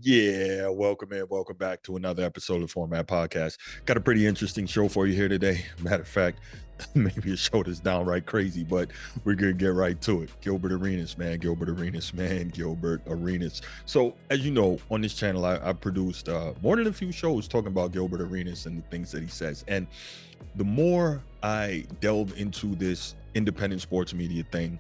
Yeah, welcome back to another episode of the Format Podcast. Got a pretty interesting show for you here today. Matter of fact, maybe a show that's downright crazy, but we're gonna get right to it. Gilbert Arenas. So, as you know, on this channel, I produced more than a few shows talking about Gilbert Arenas and the things that he says. And the more I delve into this independent sports media thing,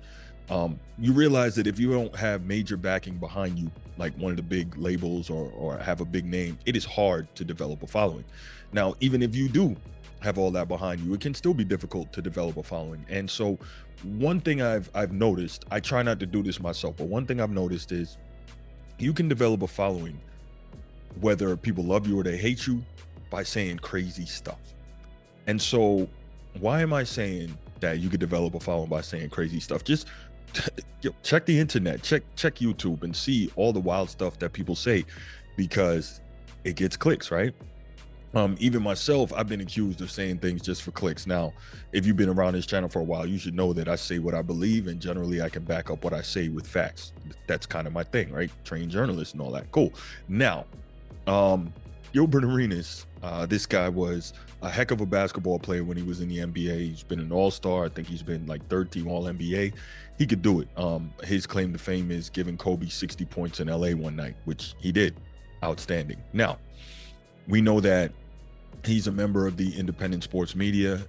you realize that if you don't have major backing behind you, like one of the big labels or have a big name, it is hard to develop a following. Now, even if you do have all that behind you, it can still be difficult to develop a following. And so one thing I've noticed, I try not to do this myself, but one thing I've noticed is you can develop a following whether people love you or they hate you by saying crazy stuff. And so why am I saying that you could develop a following by saying crazy stuff? Just check the internet, check YouTube and see all the wild stuff that people say, because it gets clicks, right? Even myself, I've been accused of saying things just for clicks. Now, if you've been around this channel for a while, you should know that I say what I believe, and generally I can back up what I say with facts. That's kind of my thing, right? Trained journalist and all that. Cool. Now, Gilbert Arenas, this guy was a heck of a basketball player when he was in the NBA. He's been an all-star. I think he's been like third team all-NBA. He could do it. His claim to fame is giving Kobe 60 points in LA one night, which he did. Outstanding. Now, we know that he's a member of the independent sports media.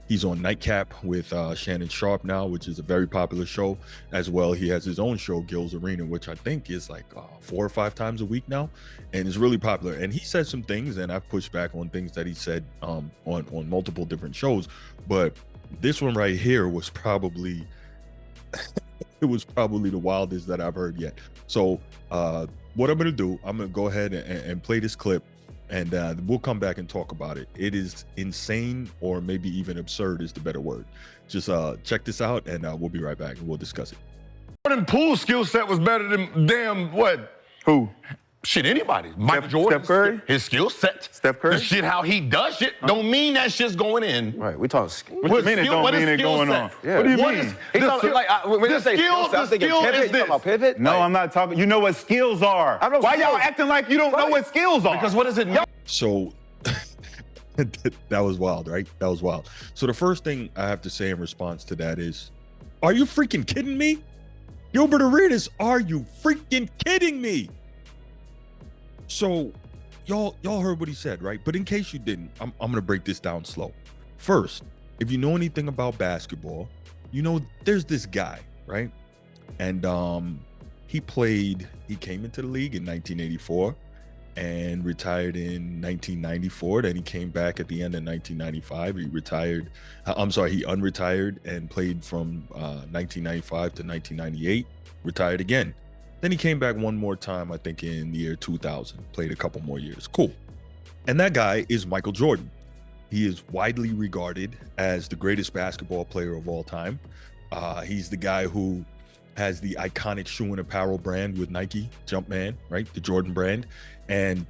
He's on Nightcap with Shannon Sharp now, which is a very popular show. As well, he has his own show, Gil's Arena, which I think is like 4 or 5 times a week now, and is really popular. And he said some things, and I've pushed back on things that he said on multiple different shows. But this one right here was probably it was probably the wildest that I've heard yet. So what I'm gonna do, I'm gonna go ahead and play this clip, and we'll come back and talk about it. It is insane, or maybe even absurd is the better word. Just check this out, and we'll be right back and we'll discuss it. Jordan Poole's skill set was better than damn what? Who? Shit, anybody. Michael Jordan. Steph Curry? His skill set. Steph Curry? The shit, how he does shit, don't mean that shit's going in. Right, we talking skill. What do you mean it don't mean it going on? Yeah. What do you What mean? is- He's talking like when you say skill set, I'm thinking skill pivot. is You talking about this. pivot? No, Like, I'm not talking. You know what skills are. I know Why y'all skills. acting like you don't know Right. what skills are? Because what does it mean? So that was wild, right? That was wild. So the first thing I have to say in response to that is, are you freaking kidding me? Gilbert Arenas, are you freaking kidding me? So y'all heard what he said, right? But in case you didn't, I'm gonna break this down slow. First, if you know anything about basketball, you know there's this guy, right? And he came into the league in 1984 and retired in 1994. Then he came back at the end of 1995. He unretired and played from 1995 to 1998, retired again. Then he came back one more time, I think in the year 2000, played a couple more years. Cool. And that guy is Michael Jordan. He is widely regarded as the greatest basketball player of all time. He's the guy who has the iconic shoe and apparel brand with Nike, Jumpman, right? The Jordan brand. And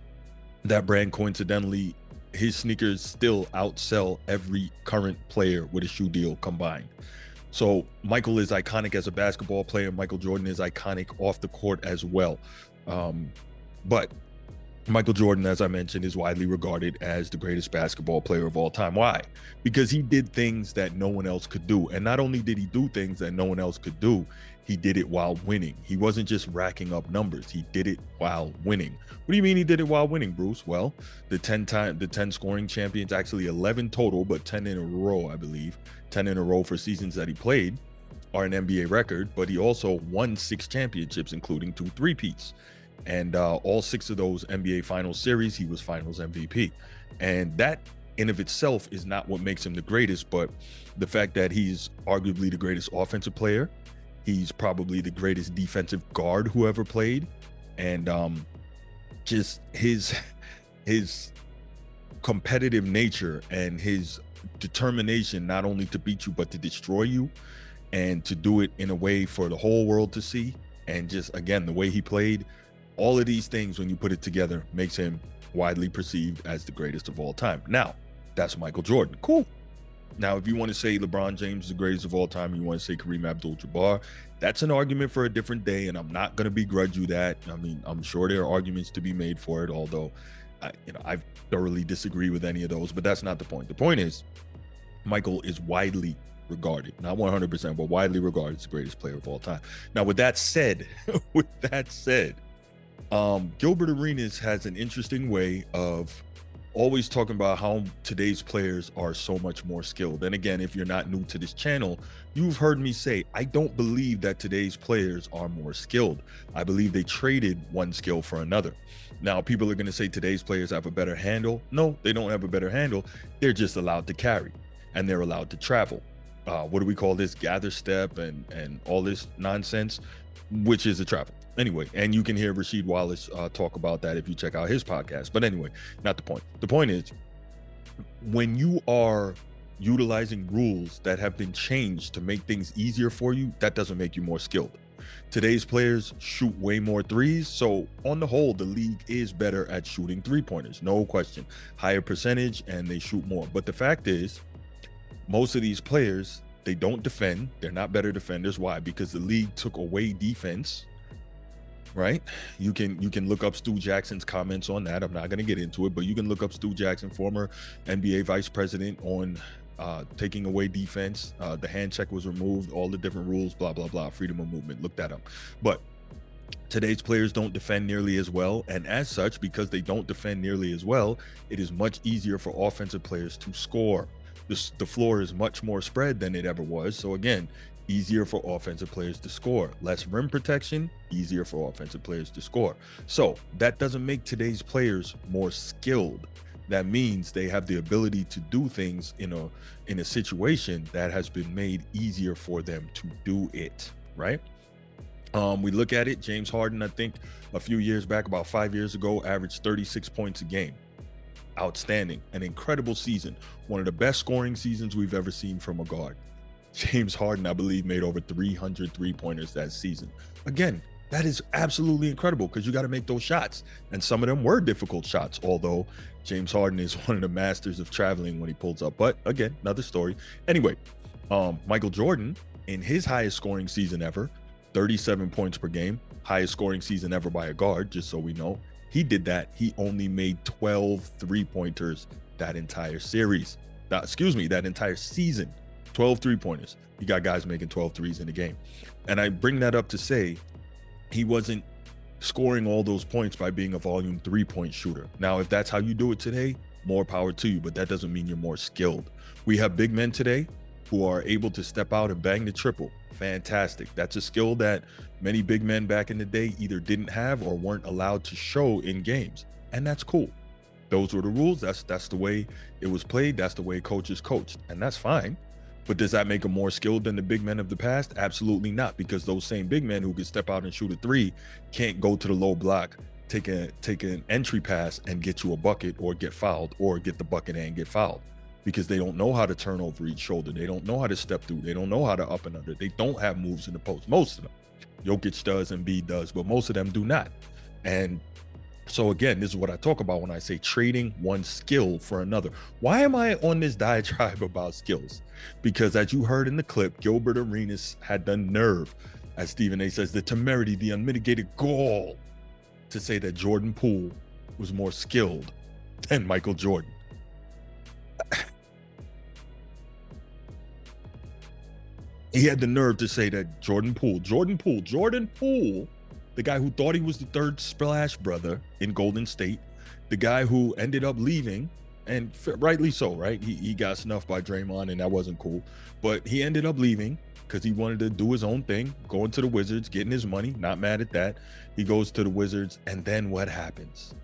that brand, coincidentally, his sneakers still outsell every current player with a shoe deal combined. So Michael is iconic as a basketball player. Michael Jordan is iconic off the court as well. But Michael Jordan, as I mentioned, is widely regarded as the greatest basketball player of all time. Why? Because he did things that no one else could do. And not only did he do things that no one else could do, he did it while winning. He wasn't just racking up numbers. He did it while winning. What do you mean he did it while winning, Bruce? Well, the 10 scoring champions, actually 11 total, but 10 in a row, I believe, 10 in a row for seasons that he played, are an NBA record. But he also won 6 championships, including 2 three-peats. And all 6 of those NBA Finals series, he was Finals MVP. And that in of itself is not what makes him the greatest, but the fact that he's arguably the greatest offensive player. He's probably the greatest defensive guard who ever played. And just his competitive nature and his determination, not only to beat you, but to destroy you, and to do it in a way for the whole world to see. And just, again, the way he played, all of these things, when you put it together, makes him widely perceived as the greatest of all time. Now, that's Michael Jordan. Cool. Now, if you want to say LeBron James is the greatest of all time, you want to say Kareem Abdul-Jabbar, that's an argument for a different day, and I'm not going to begrudge you that. I mean, I'm sure there are arguments to be made for it, although I thoroughly disagree with any of those, but that's not the point. The point is, Michael is widely regarded, not 100%, but widely regarded as the greatest player of all time. Now, with that said, Gilbert Arenas has an interesting way of always talking about how today's players are so much more skilled. And again, if you're not new to this channel, you've heard me say, I don't believe that today's players are more skilled. I believe they traded one skill for another. Now, people are going to say today's players have a better handle. No, they don't have a better handle. They're just allowed to carry, and they're allowed to travel. What do we call this? Gather step and all this nonsense, which is a travel. Anyway, and you can hear Rasheed Wallace talk about that if you check out his podcast. But anyway, not the point. The point is, when you are utilizing rules that have been changed to make things easier for you, that doesn't make you more skilled. Today's players shoot way more threes. So on the whole, the league is better at shooting three-pointers. No question. Higher percentage, and they shoot more. But the fact is, most of these players, they don't defend. They're not better defenders. Why? Because the league took away defense. Right? You can look up Stu Jackson's comments on that. I'm not going to get into it, but you can look up Stu Jackson, former NBA vice president, on taking away defense. The hand check was removed, all the different rules, blah, blah, blah, freedom of movement. Look that up. But today's players don't defend nearly as well. And as such, because they don't defend nearly as well, it is much easier for offensive players to score. The floor is much more spread than it ever was. So again, easier for offensive players to score. Less rim protection, easier for offensive players to score. So that doesn't make today's players more skilled. That means they have the ability to do things in a situation that has been made easier for them to do it, right? We look at it, James Harden, I think a few years back, about 5 years ago, averaged 36 points a game. Outstanding, an incredible season. One of the best scoring seasons we've ever seen from a guard. James Harden, I believe, made over 300 three-pointers that season. Again, that is absolutely incredible because you got to make those shots. And some of them were difficult shots, although James Harden is one of the masters of traveling when he pulls up. But again, another story. Anyway, Michael Jordan, in his highest scoring season ever, 37 points per game, highest scoring season ever by a guard, just so we know. He did that. He only made 12 three-pointers that entire series. That entire season. 12 three-pointers. You got guys making 12 threes in the game. And I bring that up to say he wasn't scoring all those points by being a volume three-point shooter. Now, if that's how you do it today, more power to you, but that doesn't mean you're more skilled. We have big men today who are able to step out and bang the triple. Fantastic. That's a skill that many big men back in the day either didn't have or weren't allowed to show in games. And that's cool. Those were the rules. That's the way it was played. That's the way coaches coached. And that's fine. But does that make them more skilled than the big men of the past? Absolutely not, because those same big men who could step out and shoot a three can't go to the low block, take an entry pass and get you a bucket or get fouled, or get the bucket and get fouled, because they don't know how to turn over each shoulder. They don't know how to step through. They don't know how to up and under. They don't have moves in the post. Most of them. Jokic does, Embiid does, but most of them do not. And so again, this is what I talk about when I say trading one skill for another. Why am I on this diatribe about skills? Because as you heard in the clip, Gilbert Arenas had the nerve, as Stephen A says, the temerity, the unmitigated gall to say that Jordan Poole was more skilled than Michael Jordan. He had the nerve to say that Jordan Poole, the guy who thought he was the third Splash brother in Golden State, the guy who ended up leaving, and rightly so, right? He got snuffed by Draymond, and that wasn't cool. But he ended up leaving because he wanted to do his own thing, going to the Wizards, getting his money. Not mad at that. He goes to the Wizards, and then what happens?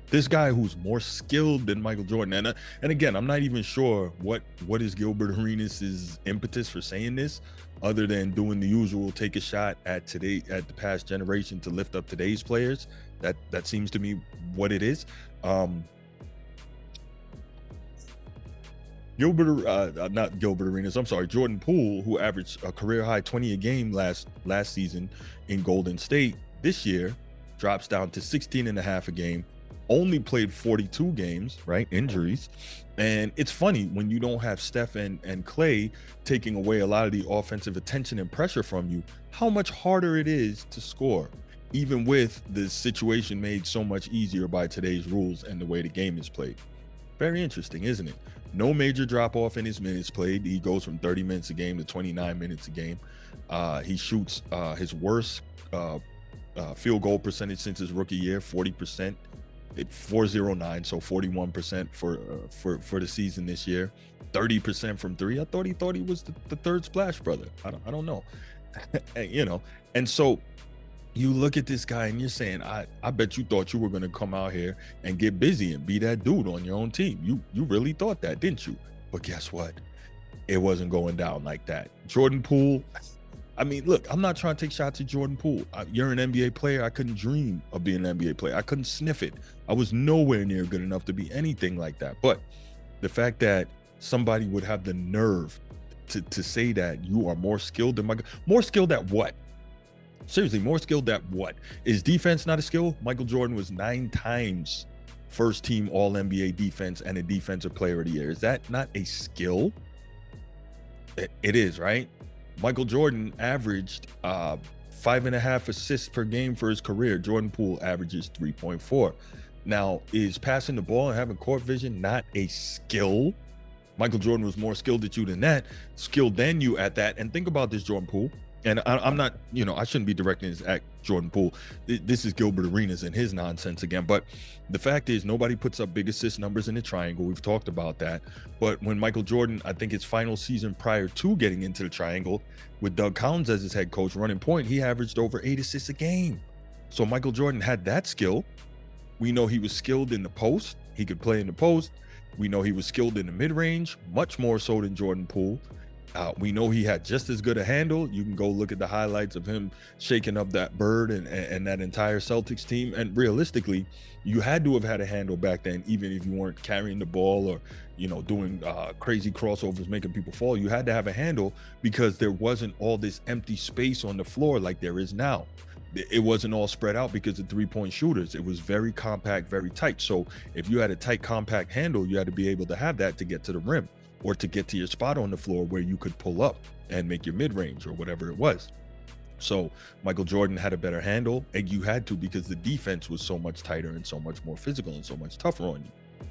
This guy who's more skilled than Michael Jordan, and again, I'm not even sure what is Gilbert Arenas' impetus for saying this, other than doing the usual take a shot at the past generation to lift up today's players. That seems to me what it is. Jordan Poole, who averaged a career high 20 a game last season in Golden State, this year drops down to 16 and a half a game, only played 42 games, right? Injuries. And it's funny when you don't have Steph and Clay taking away a lot of the offensive attention and pressure from you, how much harder it is to score, even with the situation made so much easier by today's rules and the way the game is played. Very interesting, isn't it? No major drop off in his minutes played. He goes from 30 minutes a game to 29 minutes a game. He shoots his worst field goal percentage since his rookie year, 40%. 409, so 41% for the season this year. 30% from three. I thought he was the third splash brother. I don't know. You know, and so you look at this guy and you're saying, I bet you thought you were going to come out here and get busy and be that dude on your own team. You really thought that, didn't you? But guess what? It wasn't going down like that. Jordan Poole, I mean, look, I'm not trying to take shots at Jordan Poole. You're an NBA player. I couldn't dream of being an NBA player. I couldn't sniff it. I was nowhere near good enough to be anything like that. But the fact that somebody would have the nerve to say that you are more skilled than Michael, more skilled at what? Seriously, more skilled at what? Is defense not a skill? Michael Jordan was 9 times first team All-NBA defense and a defensive player of the year. Is that not a skill? It is, right? Michael Jordan averaged 5.5 assists per game for his career. Jordan Poole averages 3.4. Now, is passing the ball and having court vision not a skill? Michael Jordan was more skilled at you than that, skilled than you at that. And think about this, Jordan Poole. And I'm not, you know, I shouldn't be directing this at Jordan Poole. This is Gilbert Arenas and his nonsense again. But the fact is, nobody puts up big assist numbers in the triangle. We've talked about that. But when Michael Jordan, I think his final season prior to getting into the triangle, with Doug Collins as his head coach running point, he averaged over 8 assists a game. So Michael Jordan had that skill. We know he was skilled in the post. He could play in the post. We know he was skilled in the mid-range, much more so than Jordan Poole. We know he had just as good a handle. You can go look at the highlights of him shaking up that bird and that entire Celtics team. And realistically, you had to have had a handle back then, even if you weren't carrying the ball or, you know, doing crazy crossovers, making people fall. You had to have a handle because there wasn't all this empty space on the floor like there is now. It wasn't all spread out because of three-point shooters. It was very compact, very tight. So if you had a tight, compact handle, you had to be able to have that to get to the rim, or to get to your spot on the floor where you could pull up and make your mid-range or whatever it was. So Michael Jordan had a better handle, and you had to, because the defense was so much tighter and so much more physical and so much tougher on you.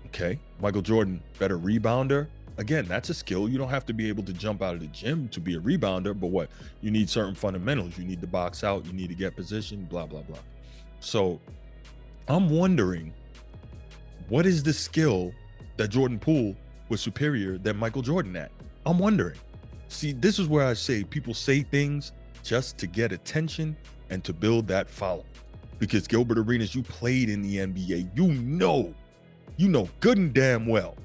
Okay, Michael Jordan, better rebounder. Again, that's a skill. You don't have to be able to jump out of the gym to be a rebounder, but what? You need certain fundamentals. You need to box out, you need to get position, blah, blah, blah. So I'm wondering, what is the skill that Jordan Poole was superior than Michael Jordan at? I'm wondering. See, this is where I say people say things just to get attention and to build that following. Because Gilbert Arenas, you played in the NBA. You know good and damn well.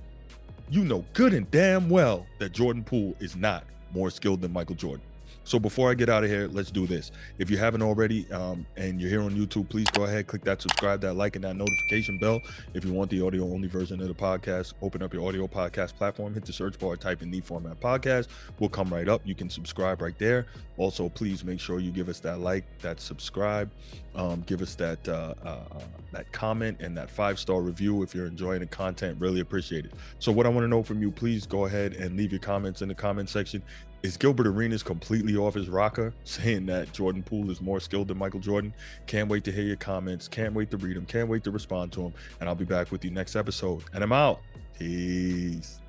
You know good and damn well that Jordan Poole is not more skilled than Michael Jordan. So before I get out of here, let's do this. If you haven't already, and you're here on YouTube, please go ahead, click that subscribe, that like, and that notification bell. If you want the audio only version of the podcast, open up your audio podcast platform, hit the search bar, type in The Format Podcast. We'll come right up. You can subscribe right there. Also, please make sure you give us that like, that subscribe, give us that that comment and that 5-star review if you're enjoying the content. Really appreciate it. So what I want to know from you, please go ahead and leave your comments in the comment section. Is Gilbert Arenas completely off his rocker, saying that Jordan Poole is more skilled than Michael Jordan? Can't wait to hear your comments. Can't wait to read them. Can't wait to respond to them. And I'll be back with you next episode. And I'm out. Peace.